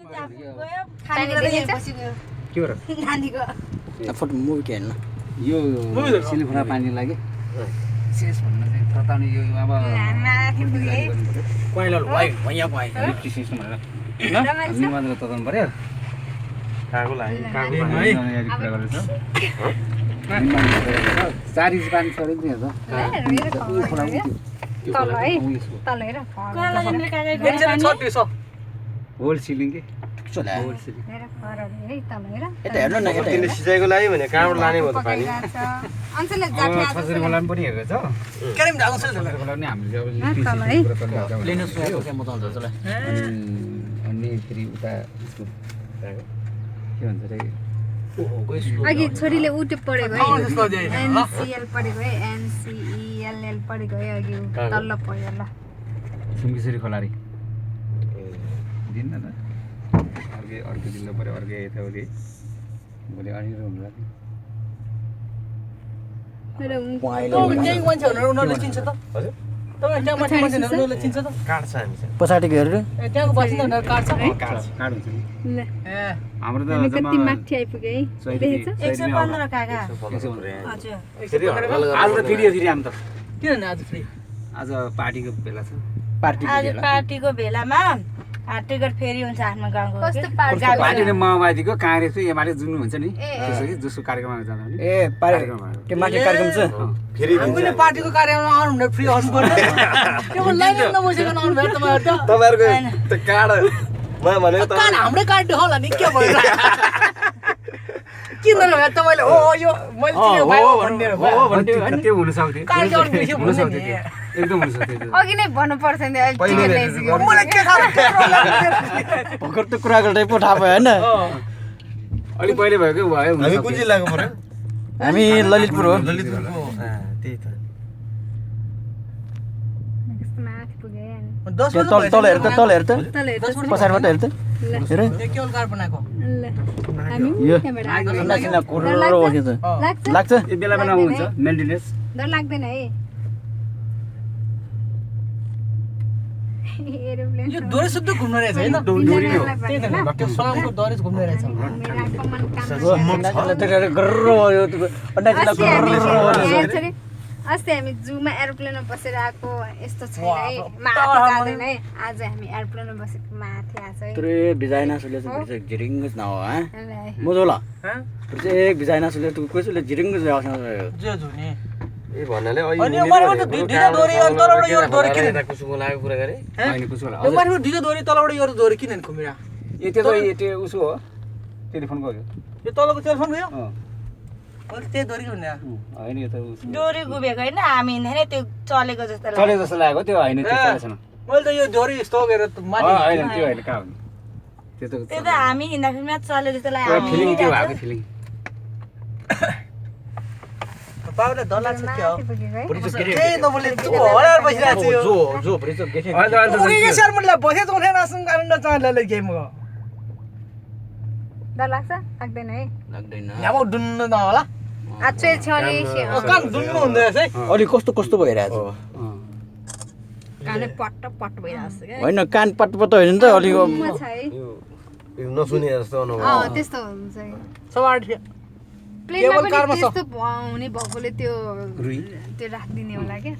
के हो र नानीको फोटो मुभी के हेर्नु यो सिलिफुरा पानी लाग्यो शेष भन्न चाहिँ तताउने यो अब माथि पुगे कोइला भैया भए लिफ्टी सिस्टम भनेर ल हामी मात्र तताउनु पर्यो कागो लाग्यो कागो कुरा गरेछ 4 इन्च पानी छोड्यो नि त तल है तल हेर होल सिलिङ के चला होल सिलिङ हेर फरले है तल हेर यता हेर्नु न यता तिमीले सिँचाइको लागि भने कहाँबाट लाने भयो त पानी अञ्चलले जाट्ने आज खसरी खोला पनि परिहेको छ केरम ढाको छ खसरी खोला पनि हामीले अब लिफ्टी तल है सिस्टम प्लेन सुएको के मत हुन्छ चला अनि फेरि उता यसको के भन्छ रे अघि छोरीले उठे पढेको है एनसीएल पढेको है एनसीईएलएल पढेको है अघि तल्लो पढ्यो ल सुम्केश्वरी खोला रे दिन न अर्को दिन पऱ्यो अर्को यताउति भोलि अनिरो होला काट्छ हामी चाहिँ पछाडिको हेरेर काँड हुन्छ नि ल हाम्रो त हामी जम्मा कति माथि आइपुगे है देखेछ 115 काका फेरि आज त फेरि फेरि हामी त किन आज फ्री आज पार्टीको बेला छ आज पार्टीको बेलामा टिकट फेरि हुन्छ आफ्नो गाउँको कस्तो पार्टी र माओवादीको काङ्ग्रेस एमाले जुन हुन्छ नि त्यसरी जसको कार्यक्रममा जाँदा पनि ए के माथि कार्यक्रम छ फेरि हामीले पार्टीको कार्यक्रममा आउनु भने फ्री आउनु पर्छ त्यो लाइन नबसेको आउनु भयो तपाईहरु त तपाईहरुको त कार्ड म भनेको त कार्ड हाम्रै कार्ड होला नि के भयो किन नभए तपाईले हो यो मैले त्यो भयो भन्ने हो त्यो हुन सक्थ्यो कार्ड गर्नु बेसी हुन सक्थ्यो एकदम हुन सक्थ्यो अघि नै भन्नु पर्छ नि अहिले टिकट ल्याइसक्यो मलाई के भर्खर त कुरा गर्दै पो थाहा भयो हैन अलि पहिले भएको भयो हामी कुन जिल्लाको पर्यो हामी ललितपुर हो ललितपुरको त्यही त कस्तो माथि पुगे अनि तल हेर त तल हेर त तल हेर पछाडिबाट हेर त हेर केवल कार्ड बनाएको ल हामी यो त्यहाँबाट सुन्ना सुन्ना कोरो हो के त लाग्छ लाग्छ यो बेला बेला हुन्छ मेन्टेनेन्स डर लाग्दैन है एरोप्लेन यो दोरी सुत्तो घुम्न रहेछ हैन डोरी हो त्यही त त्यो सलामको दोरी घुम्न रहेछ अस्ति हामी जूमा एरोप्लेनमा बसेर आएको यस्तो छैन है माथि जाँदैन है आज हामी एरोप्लेनमा बसेको माथि आएको है त्रे भिजाइना सुले चाहिँ झिरिङ्ग न हो ह ल मोजोला एक भिजाइना सुले तु कसले झिरिङ्ग जाउँछ जे जुनी ए भन्नाले अनि यो माथिबाट दुईटा दोरी अनि तलबाट यो दोरी किन कुसुमको लागेको कुरा गरे हैन कुछ होला यो माथिबाट दुईटा दोरी तलबाट यो दोरी किन खुमिरा यो त्यो उसो हो टेलिफोन गर्यो यो तलको टेलिफोन भयो अ मैले त्यही दोरी भन्ने हैन यो त उसो डोरी गुबेको होइन हामी हिँड्ने त्यो चलेको जस्तो लाग्यो चले जस्तो लाग्यो त्यो हैन त्यो चलेको छैन मैले त यो दोरी स्थोगेर माथि हैन त्यो हैन कहाँ हो त्यो त्यो त हामी हिँड्दाखेरि चले जस्तो लाग्यो हामी फिलिङ त्यो हिँडिरहेको भएको फिलिङ पाउले डर लाग्छ के हो माथि पुगेको है केही नबोले तु हरार बसिरहेको छ यो जो भरि त गेथे पुगेको सर मलाई बसे त उठेन आसन कारण चाहले गेमको डर लाग्छ लाग्दैन है लाग्दैन यहाँ डुन्न न होला आछे छले कान डुन्नु हुँदैछ है अलि कस्तो कस्तो भइरहेछ काने पट्ट पट्ट भइराछ के होइन कान पटपट होइन नि त अलि छ है यो नसुने जस्तो अनुभव त्यस्तो हुन्छ है सवार प्लेनमा पनि त्यस्तो हुने भएकोले त्यो राखिदिने होला के